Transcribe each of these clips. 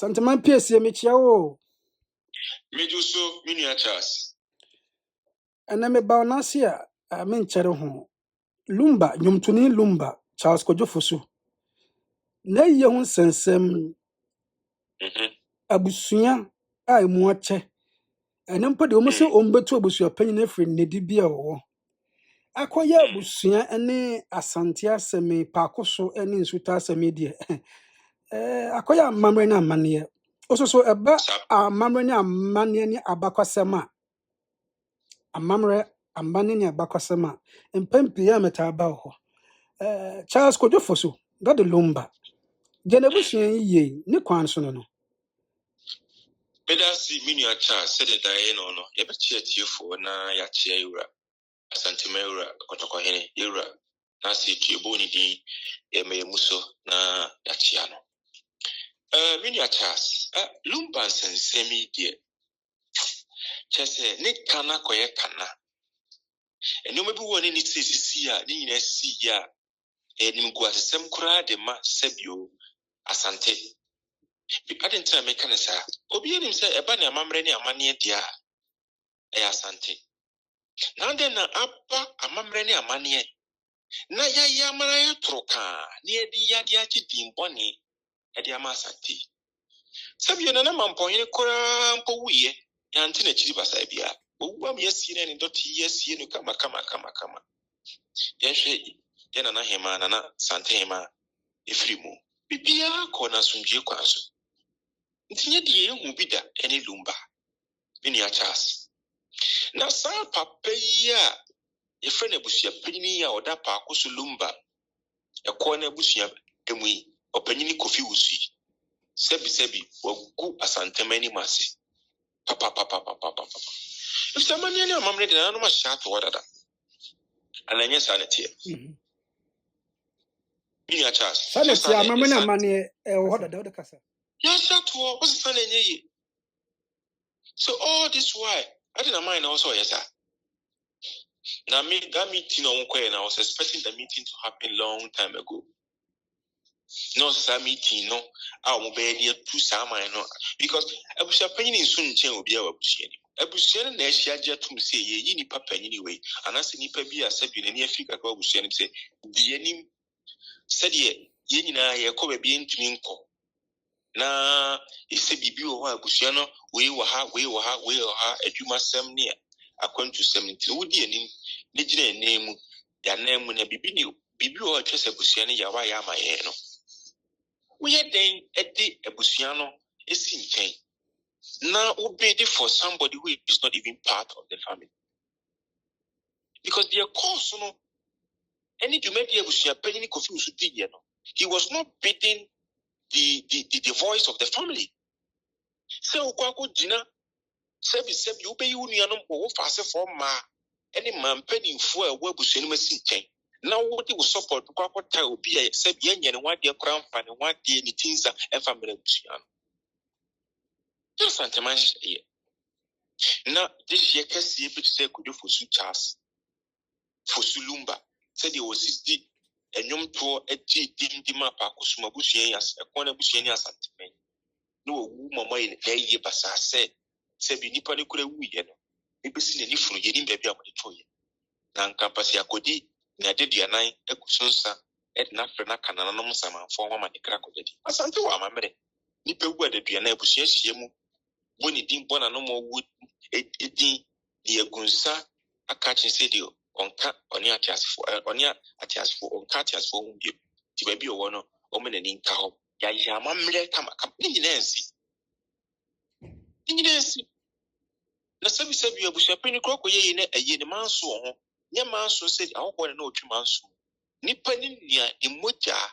Santaman PS Michiao. Meduso, miniatures. And I'm about Nasia, I mean Cherohon. Lumba, Yumtuni Lumba, Charles Kojofosu. Na young sensem Abusuya, I moache. And I'm put almost to Abusuapanin every Nedibia or Akwaya Busia any Asantia semi Parkoso any Sutasa media. Akwaya Mamrena Mania. Also, so about Mamrena Mania Abakwasama. Amamre ambane ne abakwasema mpempia metaba ho Charles Kojofosu Daddy Lumba Genebusian ye ne kwan so no Beda si miniatures said that I no yabechi atiefo na yachi ayura asantehene kotokohene yura na si tueboni din yeme muso na yachi ano miniatures Lumba sensemi die chese ne kana koye kana eno mebi woni ni sisi a ni nyina si ya nimgu asem kura de ma sebio asante bi adin time me kana sa obi enim se eba na amamre ne amane dia asante na den na abba amamre ne amane na ya mara ya troka ne edi ya dia chidin boni edi ama asante sebio na mampoyin kura mpo wuye ya nti na chiri basa bia owu mi yesi ne ndoti yesi no kama yehwe yana na hema na sante hema efrimu bibia ko na sumdie kwaso ntinye die ehu bida ene Lumba miniatures na sa papa yi a efre na Abusuapanin ya oda Parkoso Lumba ekọ na Abusua emu yi opanyini Kofi Wusu sebi wagu asantemani mase papa if samani ani amamre de na no ma shat wadada ananya sanete miniatures sanete amamre na amane wadada odakasa yes that was sanenye so all this why I didn't mind also yes sir. Now me that meeting on and I was expecting the meeting to happen long time ago. No that meeting no I will be there to some no because Abusuapanin in soon change will be our Abusuapanin na share to say ye ni papa anyway and as ni pa bi asabi na ni Africa go Abusuapanin say the enim said ye nyina ye ko be ntumi nko na ese bibi wo Abusua no we wo ha adwuma sem ne akwantu sem nti wo di enim ne gina enemu ya nemu na bibi wo twese Abusua ne ya wa ya amaye no we den edi Abusua no esi nten na obedi for somebody who is not even part of the family because their cause no any to make Abusuapanin Kofi Wusu di ye no he was not bidding the voice of the family so kwako jina sebi obey unu anom wo fase for ma any man penifo a wo Abusua no masi nten na wo dey support kwako tai obi a sebi enye ne wade kora mfa ne wade ne tinza emfa mere Abusua no just santeman ye na this year kasi ebi say Kojofosu Charles Fosu Lumba said he was 60 enyom to eti dimdima Parkoso Abusua yas ekona Abusua ni asantehene no wu mama ye na ye basa se bi nipa ne kura wu ye no ebesi ne nifuru ye ni baabi a mo de to ye na nkampasi akodi na deduanan ekusonsa na fre na kanana no samanfo mama ne kra kodedi asante wa amamre nipa wu adeduanan Abusua hie mu boni din bona no mo wu edin de agunsa akachi se dio onka oni atiasfo onka atiasfo hu bi ti baabi owo no o me nani nka ho ya amamre kama ni nyinensi na sebi Abusuapanin kroko ye ne aye ne manso ho nye manso se ahokwo ne na otwi manso nipa ni nia emoja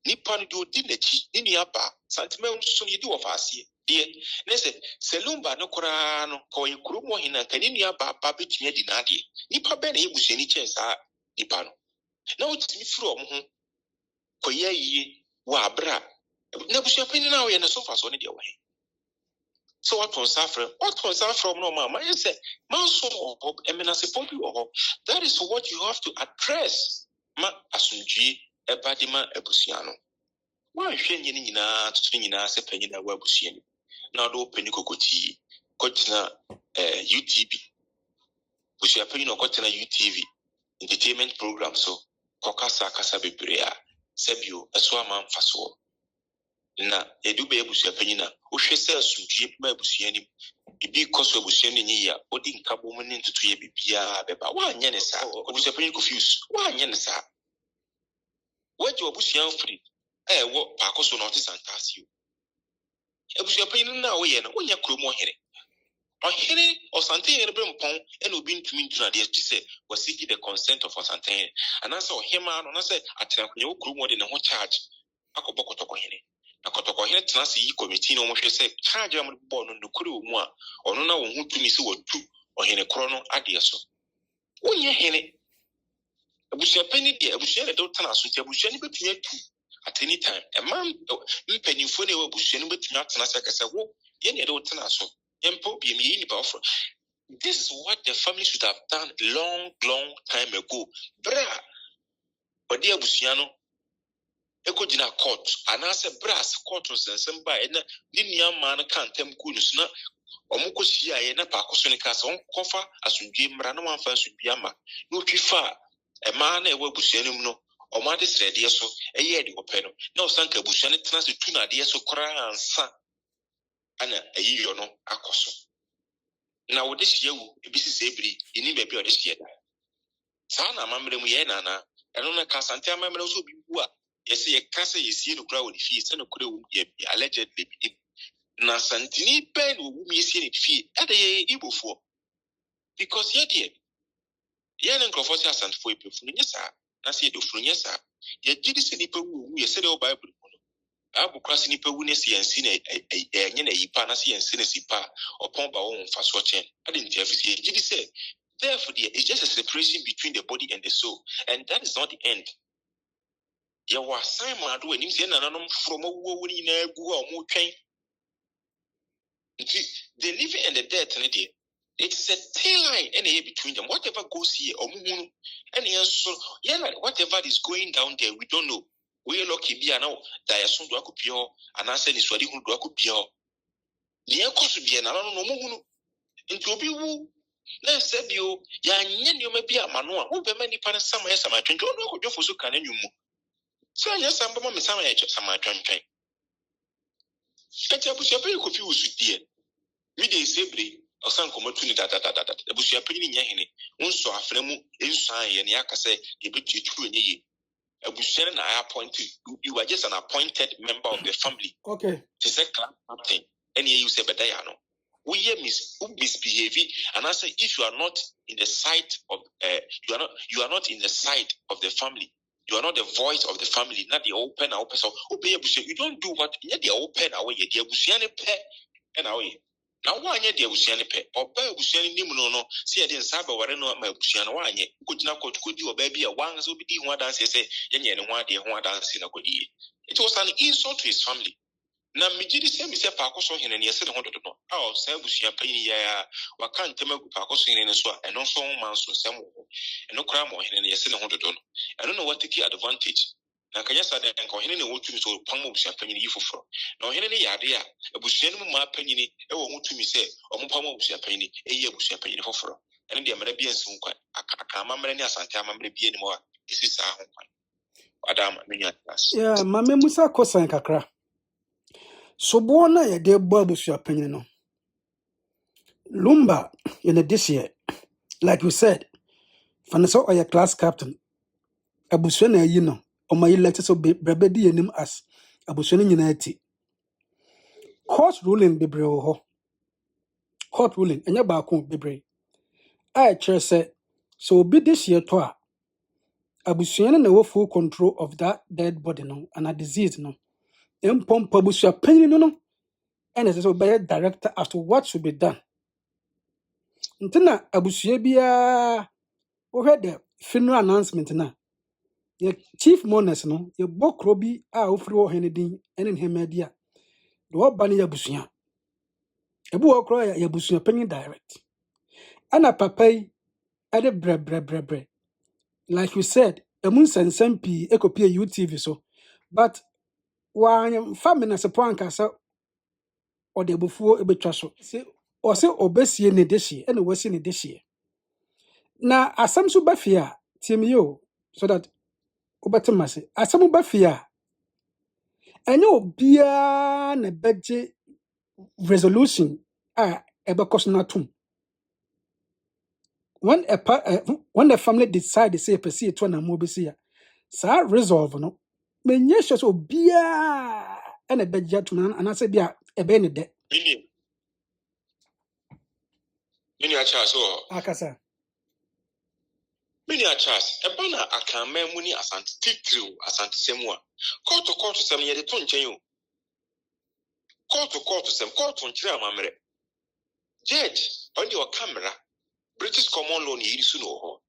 nipa no de odi nachi ni nia ba santimen so ye di wo faase de ne se Lumba no kora no ko ye krumo hina ka ni nia ba betumi adi na ade nipa be na ye Abusua ni chensa nipa no na otimi firi om ho ko ye yi wa abra na Abusuapanin na wo ye na so fa so ne de wo he so what on suffer from no mama you say man so that is what you have to address ma asunji ebadima Abusua no Why shouldn't you to swing in as a penny that we're seeing? Now, do penny cocoti, cotina UTV. We are paying no cotina UTV entertainment program. So, Kokasa Casabibrea, Sebio, a swamam faso. Na edu be ebusu apanyin na wo hwe se asundue ma ebusu anim ibi koso ebusu anim nyi ya odi nkabo mu ne ntutu ye bibia beba wa anya ne sa ebusu apanyin confuse wa anya ne sa waje ebusu anfri wo Parkoso na otisantasi ebusu apanyin na wo ye na wonya kromo here ohere osantehene be mpon ena obi ntumi ntuna de ti se wasiki the consent of osantehene anasa ohema no na se atenakwenye wo kromo de ne ho charge akobokotoko here na kotoko here tena se yi committee no mo hwe se charge am bo no nokuri omu a ono na wo hu tumi se watu ohene kro no ade so wonye hene abusia pani de abusia de tena so ti abusia ni betumi atu at any time a man mpanimfo ne abusia no betumi atena se kase wo ye ne de tena so yempo bi mi ni powerful. This is what the family should have done long time ago. Bra odi abusia no eko jina court anase brass court nsensem ba ena ni niama na kantem ku nusu na omukosi aye na Parkoso ne kasa on kofa asundue mra na wanfa asundue ama no twifa ema na ewa abusia no mu no omade srede so eye de opɛ no na osanka abusia ne tena se tu na de so kora ansa ana ayiyo no akoso na wode hyewu ebisi se ebiri ini ba bi wode hye da saa na amamre mu ye na eno na kasante amamre so bi bu a yesi ye kase yesi no kura woni fie se no kura wo ye allegedly bi na santini pen wo mu yesi ne fie ade ye ibofo because ye de ye na nkrofo se asantefo ipefu nye saa na se ye dofuru nye saa ye gidi se ni pe wo mu ye se de o bible no abu kwasi ni pe wu ne se yensi na enye na yipa na se yensi ne sipa opon ba wo mfa so chen ade nti afisi ye gidi se therefore it's just a separation between the body and the soul, and that is not the end. You were Simon do any say nanom from woni na gu a mo twen. The living and the dead it is a thin line and between them. Whatever goes here or and so whatever is going down there, we don't know. We lucky be now that I soon do akupio and answer this wadi hu do akupio. The cost be an no into obi wu na sebio ya nye ni omabi amano a wo be mani pa na sama ya sama twentwe no akodwo foso kan anwumu so anya samba ma sama ya sama twentwen eti abusia pe kofi usudie mi de sebri osan komotu ni dada abusia pe ni nya hene unso afremu enso an ye ne akase ye betu etu enye ye abusia na I appointed you are just an appointed member of the family. Okay, to say captain any you say bedaya no we misbehave, and I say if you are not in the side of you are not in the side of the family, you are not the voice of the family, not the open so you don't do what the open away the abusiane pe and away. Now why the abusiane pe or by abusiane nimuno see the saba ware no my abusiane wanye could not could you baby a one so be one dance say yenye no one dance in a good year. It was an insult to his family. Na mejidi se mi se Parkoso hene ne yese ne hododo no a o sa busua panyi ya waka ntemagu Parkoso hene ne so a eno so man so sem wo eno kra mo hene ne yese ne hododo no eno no what take advantage na kanya sa de nko hene ne wotumi so pam busua panyi yi foforo na hene ne yade a abusua no ma panyi ni e wo mutumi se o mo pam busua panyi ni e yi abusua panyi foforo eno de mara bi ensu kwa aka amamre ne asante amamre bi eni mo a esi sa ho kwa adam menya class yeah, mame musa kosan kakra. So bona ye de bo Abusuapanin no. Lumba in this year, like you said, Fanaso or your class captain, Abusua na yi no, o my elected so brabedi enim as Abusua ni nyina court ruling bebre ho. Court ruling enya ba ko bebre. I chere say so obi this year to a Abusua na wo full control of that dead body no and a disease no. Empom Abusuapanin no no. And as so by director as to what should be done. Ntina abusua bia wo hwɛ the funeral announcement na ye chief mourners no ye bokro bi a ofiri wo hene din ene nhema dia de wo ba ne abusua ebu wo kro ya abusua panyin direct ana papa yi ade bre like you said emun sensem pi ekopie UTV so but wanyam family na sepo ankasa ɔde abufuo ebetwa so se ɔse obesie ne dehye ɛna wasi ne dehye na asɛm so ba fie a tie yo so that obetem ase asɛm ba fie a ɛnyɛ obiara na bɛgye resolution a ɛbɛkɔ so natum when when the family decide say pursue to na mo besi a sa resolve no menye sure so obiara ɛna bɛgye atum anase bia ɛbɛ ne de mini acha so akasa mini achas eba na akanman mu ni asante titiriw asante semu a court sem ye de to nchen o court sem court nchire amamre judge on the camera British common law ni irisu no ho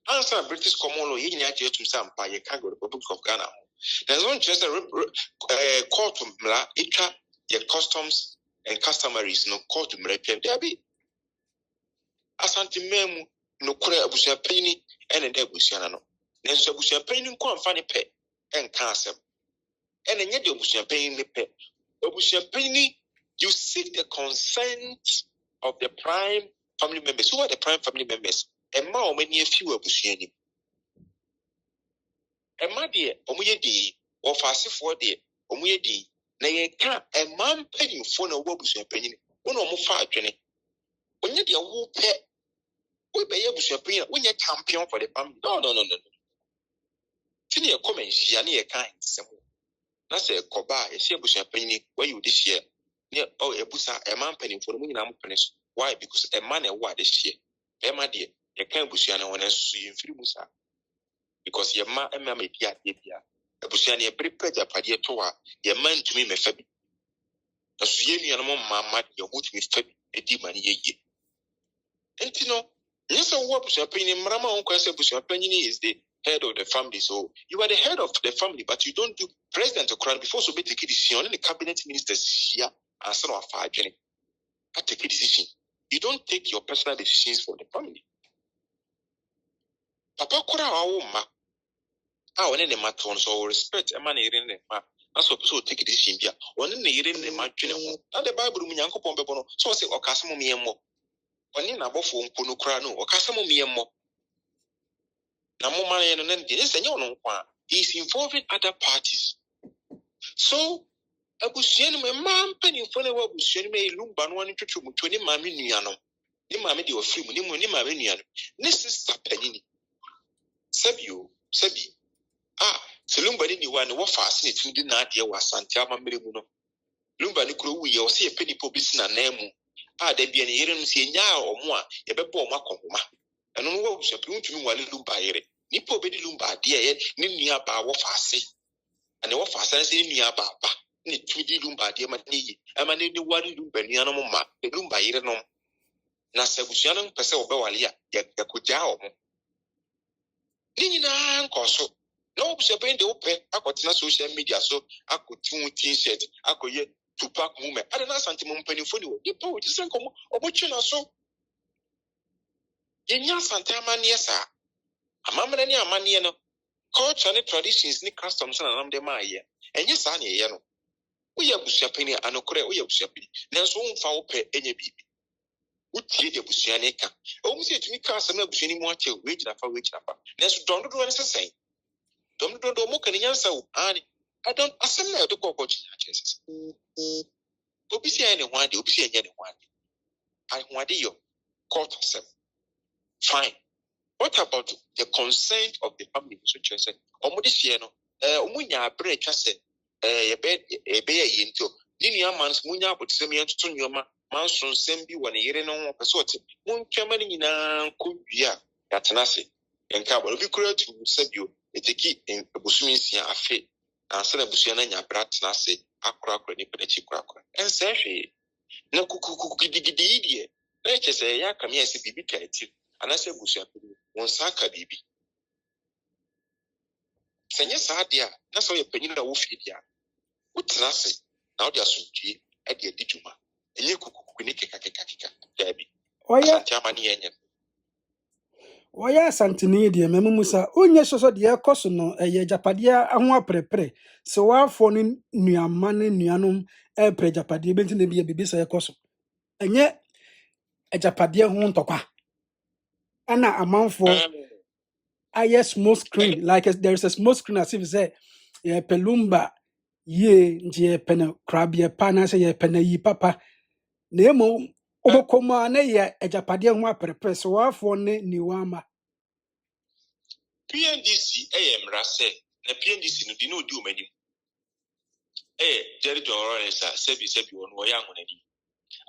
answer British common law ye nyina ache tum sampa ye kan go Republic of Ghana there's one just a court mla itwa ye customs and customaries no court mra twem there be asante memu no kura abusuapanyin ene da abusuana no nenso abusuapanyin nko amfa ne pe enka asem ene nye de abusuapanyin ne pe abusuapanyin you seek the consent of the prime family members. Who are the prime family members? Emma o many a few abusuani emma de omuye di o fasifo de omuye di na ye ka emma mpanyinfo na wo abusuapanyin wo na omo fa adwene onye de wo pe we be abusuapanyin wo nye champion for the family no tini e comment hia na ye kan sem na se koba e se abusuapanyin where you this year ne o ebusa emma mpanyinfo no nyina mo pene why because a man and what this year emma de ye kan abusuana wona so yimfiri musa because ye ma emma me dia abusuana ye prepare japade to a ye man tumi me fa bi na so ye nua no mama ye hotumi fa bi edi mani ye ye enti no yes wo abusuapanyin mrama won kwase abusuapanyin is the head of the family so you are the head of the family but you don't do president to crown before so be take decision the cabinet ministers here and sort of afa adwene I take a decision. You don't take your personal decisions for the family. Papa kura ma. When any matter so respect a man in the ma. That's what so take a decision. One in the year in the margin. And the Bible me uncle Pombepono. So say or Casamo me mo. One in above for Puno Crano or Casamo me mo. Namoma and then this and you know he's involving other parties. So abusuani me man penny for the abusuani me lumba no one to 20 mami nuano. Ni mami de ofri mu ni mu ni mami nuano. Ni sister penny. Sebi. Se lumba ni wa no wo fa ase ne tumi na ade wa asante amamere mu no. Lumba ni kuro wu ye o se penny po bisi na namu. Da bia ne yere no se nya omo a ye bebo omo akoma. Eno no wo busuapi untumi wale lumba yere. Ni po be di lumba ade ye ni nua ba wo fa ase. Ane wo fa ase se ni nua ba ba. Ni tumi di lumba ade ma ni yi. Ama ni wale lumba nua no ma. Lumba yere no na sabusuano pese obewale a yakogya omo ni nyina nkoso na obusuapen de ope akotena social media so akotu t-shirt akoye Tupac movement ada na santimo mpanifo ni wo ipo ti senkomo obotwe na so yenya sante amane sa amamre ni amane no culture and traditions ni customs na nam de maaye enye sa na ye no uye busuapen anokore uye busuapen nanso umfa ope enye bibi utie de busuane ka omu se tumi ka asem na busuani mu ache we gina fa nanso dondo ne sesen dondo mo kan nyansa wo ani adam asem na de kokko chi ache sese obi se ene ho ade obi se enye ne ho ade ai ho ade yo court asem fine what about the consent of the family so chese omu de hie no omu nya abre twa se ebe ye nto ni nua mans mu nya abotsem ye ntoto nyoma manson sembi wona yere no ho pese ote muntwama ni nyina kodua yatenase enka bo bi kura tu sabio eteki ebusumi nsia afe ansa na busua na nya bratenase akora ni penechi kora ense hwe na kukuku gidigidi die na chese ya kam ya se bibi ka eti anase busua pe won saka bibi senye sadia na so ye panyin na wo fi dia utenase na odi asutue e de adiduma enye kukuku ni keka dabi oya asante amani yenye Why asantehene deɛ memusa onye soso deɛ ɛkɔ no ɛyɛ japadeɛ aho aprɛprɛ so wafo no nuama ne nuanom ɛprɛ japadeɛ benti na bia bibi sɛ ɛkɔ so ɛnyɛ japadeɛ ho ntɔkwa ana amanfo ayɛ small screen like there is a small screen as if say Lumba ye nti yɛpɛ no krabea pa na sɛ yɛpɛ no yi papa na emo obokoma na yɛ japadeɛ ho aprɛprɛ so wafo ne niwama PNDC mrase na PNDC no di no di omani Jerry Doresa sebi won ya ngonadi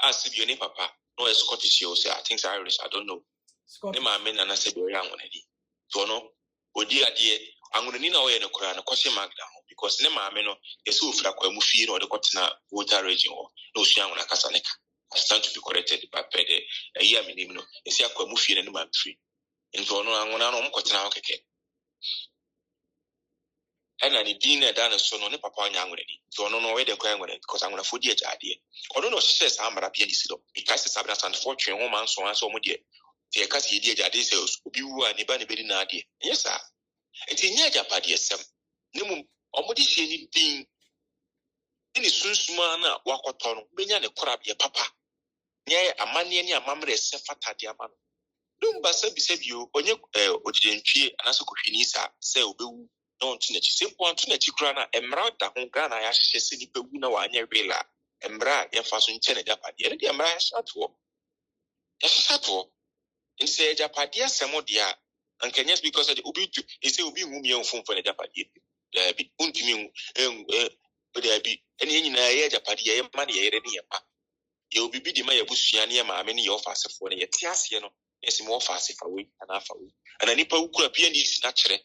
asibi oni papa no Scottish you say I think it's Irish I don't know ne ma me na sebi o ya ngonadi to no odi ade angonani na o ye no kora na kwose magda ho because ne ma me no yesi ofira kwa mu fie no de kotena water region ho no osu angona kasa ne ka I stand to be corrected by pede eya me nim no yesi akwa mu fie ne ma free nto no angona no mkotena ho keke and an dinner done so no papa yangredi. So no way the quangre because I'm gonna food yet idea. Or no says I'm a pianist because it's a unfortunate woman so and so much. The Cassie did a day sales will be one ibani bedin idea. Yes, sir. It's in Yajapadia some. Nimum or modishi anything. Any soon smana wakoton, Benyan a crab your papa. Yea, a man near mamre sefata diaman. Lumba said you on your Odinchi and Asokuinisa, say obu. No, Tinachi, simple one to Nachikrana, Emrata, Hungana, Yashesini Puguna, Wanya Villa, Embra, Yafasun Tenedapa, the Emra Shatwo. Yashatwo. In say Japadia Samodia, and can yes because of the Ubitu, is a Ubi Mumio phone for the Japadi. There be Untimu, but there be any Japadia, money, any apa. You'll be bidding my Abusuapanin, many of us for the Tiasiano, as more fast if away and half away. And a nipper who could appear in this natural.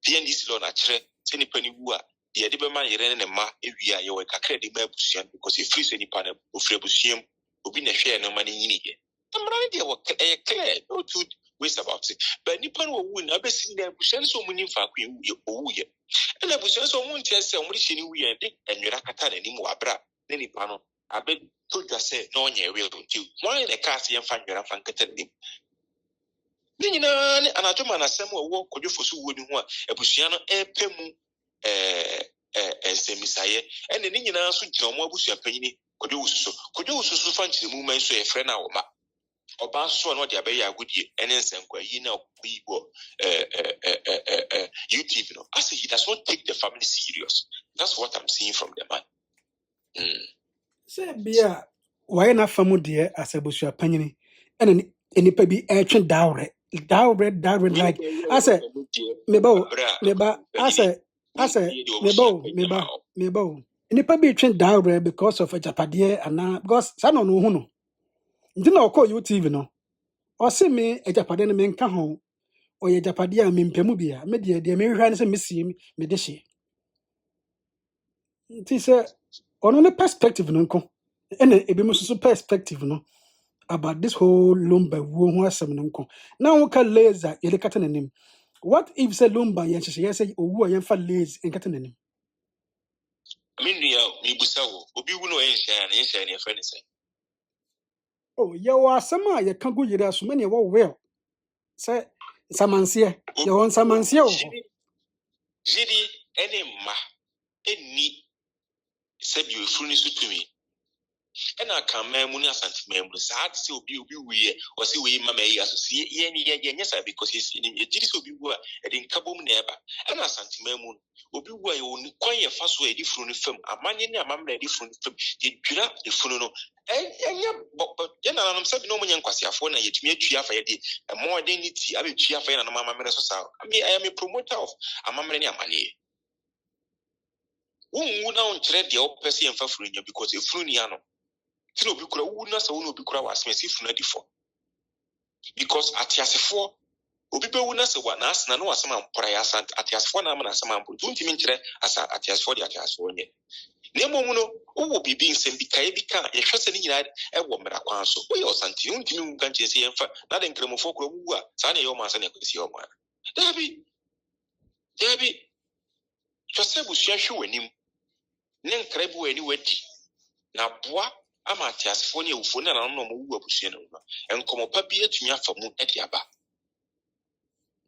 PNDC law natural, send penny woo, the Adibaman Iran and Ma, if we are your credit Busian because he frees any panel of Frebusium, who been a share no money in it. I'm not idea what clear, no two ways about it. But Nippon will win, I've seen their Busian so many for Queen Uya. And I was so one test somebody seen we and Yurakatan anymore, bra, then Nipano. I bet told you say, no, you will do. Why in a cast and find your Frankatin? Nina and I told my Samuel walk could you for so wooden one, a Busiano pemu semisaye, and the Nina switch no more Abusuapanin could you so fancy the movement so a friend now. Oba so no dia be ya gudi enensen kwa yi na oyibo YouTube no. I say he does not take the family serious. That's what I'm seeing from the man. Say bia why na famu de as Abusuapanin and enipa bi etwe dawre like I say meba I say meba enipa bi etwe dawre because of a japade ana because sa no hu no ndi na okọ YouTube no o se me japade no me nka ho o ye japade a me mpemu bia me de me hwa ne se me sie me de hye nti se ono ne perspective no nko ene ebi mo so perspective no about this whole Lumba who has some nko. Now we can laser yele katanenim. What if say Lumba yen say owu yen fa lazy en katanenim? I mean me busawo obi wu no yen e friend say. Oh, ye wa sama ye kan go yira so many wo well. Say samansie ye won samansie o. Jidi ene ma eni sabi o funu so tumi. And I can memuni asantehene sad say obi we or say we mama yi asosie ye ni ye nyesa because he's in a jidi so obi wu a e din kabom na eba and asantehene obi wu a ye woni kwan ye fa so e di funu fam amanye ni amamra di funu fam ye dwira e funu no ye na nanom sabi no munye nkwasiafo na ye tumi atwi afa ye di more identity abi twi afa ye na amamra so sa I am a promoter of amamra ni amane wu na on kire de o pese ye mfa funu nya because e funu ni ano Tino be kura wu na sa wu no be kura was me sifu na difo because atiasefo obi be wu na sa wa na asna no wasema mpora ya asant atiasefo na ma na asema mpora tunti mi nkire asa atiasefo de atiasefo nye na emu no wo bibi nsem bi kai bi ka ye hwese ni nyina e wo mra kwan so wo ye osanti unti mi nka nche se ye mfa na de nkremofo kura wu a sa na ye o ma sa na kwesi o ma dabi hwese bu hwe wanim ne nkra bi wani wadi na boa ama atiasefo ne ewufo na no mo wu abusua no enkomo pa bi atumi afa mu e de aba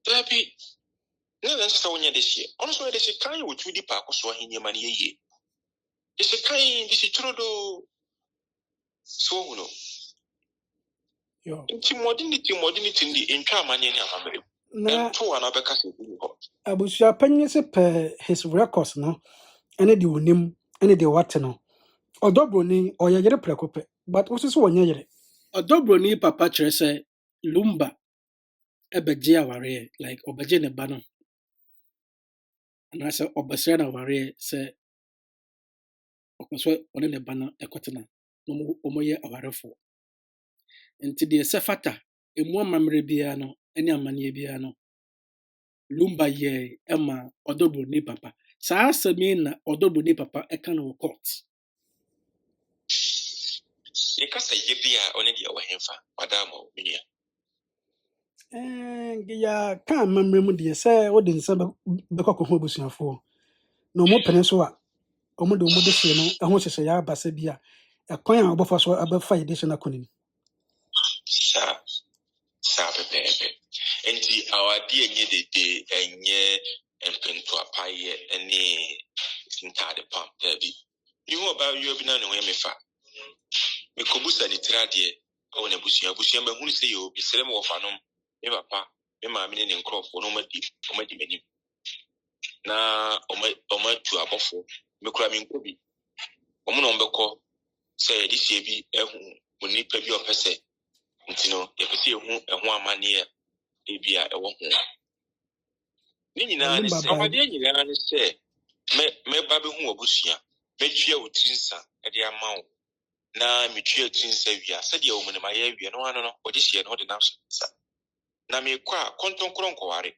Dabi, no, that's so near this year. Also, there's a kind which we did Parkoso in your money a year. There's a kind, this is true, so no. Modernity in the intraman na to another castle. Abusuapanin se per his records no ene de onim ene de wate no Odo Broni oya yere prekope but wo so wonya yere Odo Broni papa kire se Lumba ebeje aware like obeje ne ba no na se obesre na aware se okoso one ne ba no ekotena no omoye awarefo nti de se fata emu amamre bia no ene amane bia no Lumba ye ema Odo Broni papa saa asemi na Odo Broni papa eka no court You can't say you are only the Wahenfa, Madame Minia. Ya ka mamre mu de se wo de nsa be kokko busuafo na mo pene so a omo de se no ho hyehye ya abasa bi a ekwan a obofa so abafa edition akonim Sa pepe. Enti our dear de enye empento apaye any ntade pump there. You know about you be na no me fa. Me kobusa ni trade o na busia me hunu se yo bi sere mo fa no me papa me ma me ne nkrofo no ma di mani na o ma tu abofo me kura me nkobi o mo no mbekọ se di sie bi ehu oni pa bi opese ntino ye pese ehu amane e bia ewo ho ni nyina ni se abade nyina ni se me ba be hu obusua me twa otinsa e de ama wo na me twa otinsa wia se de o mo ne ma ye wia no ano no o de hie no de nam sa na me kwa konton kronko ware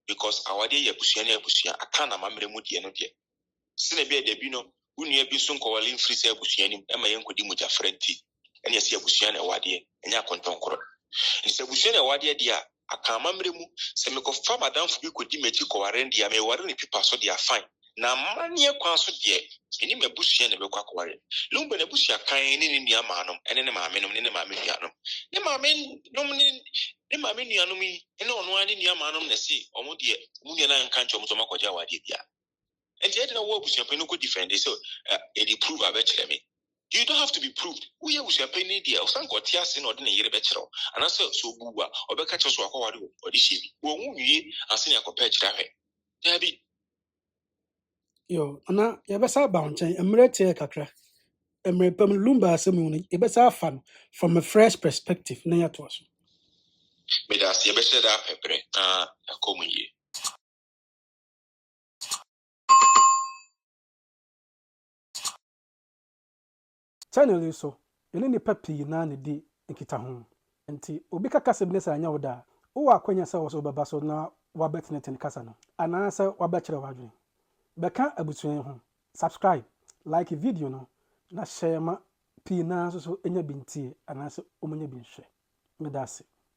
because awade ye busua na busua aka na mamre mu de no de sine bia de bi no unua bi so nkowale mfiri se busua nim e ma ye nkodi mu jafrenti ene ye se busua na awade enya konton kro ni se busua na awade de a aka mamre mu se me ko fa madam fu bi kodi mechi koware ndi ya me ware ni pipa so de afine na manie kwan so de eni me busua na be kwa koware lumba na busua kan ni ni amanom ene ne maame nom ne maame nuanom ne maame nom ne maame nuanom yi ene ono ani nuamanom na se omo de mu nua na nka ncho mo makoja awade bia enti edi na wo abusuapani ko defend so e prove abekere me you don't have to be proved who you abusuapani dia osan ko tia se na odi na yere bekere ana so buwa obeka che so akwawade odi shebi wo hu wie ase na akọpa ekira hwe dabi yo ana ya besa ba onchen emre tie kakra emre pam Lumba asemu no e besa fan from a fresh perspective na ya to so me da se be se da pepre na akomuye channel so ene ni papi na ne di nkita ho nti obi kaka sebne anya woda wo akwanya se wo so baba so na wabetneten kasa no ana se wabekere wadwen beka abusuen ho subscribe like video no na share ma pi na so enya bintie ana se omunya binhwe medase